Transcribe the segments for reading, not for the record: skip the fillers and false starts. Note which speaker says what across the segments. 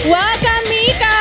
Speaker 1: Welcome, Mika!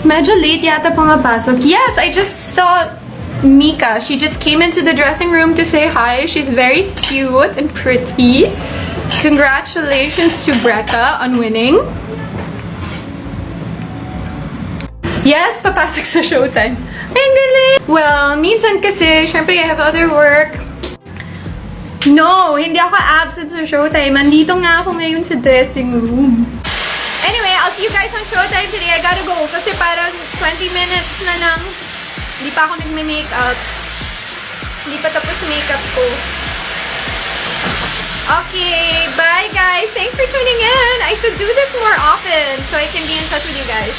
Speaker 1: Medyo late yata pumapasok. Yes, I just saw Mika. She just came into the dressing room to say hi. She's very cute and pretty. Congratulations to Brecca on winning. Yes, papasok sa showtime. Ay, ang galing! Well, minsan kasi, syempre, I have other work. No, hindi ako absent sa showtime. Andito nga ako ngayon sa dressing room. Anyway, I'll see you guys on showtime today. I gotta go kasi parang 20 minutes na lang. Hindi pa ako nagme-makeup. Hindi pa tapos makeup ko. Okay, bye guys. Thanks for tuning in. I should do this more often so I can be in touch with you guys.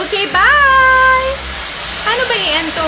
Speaker 1: Okay, bye! Ano ba i-end to?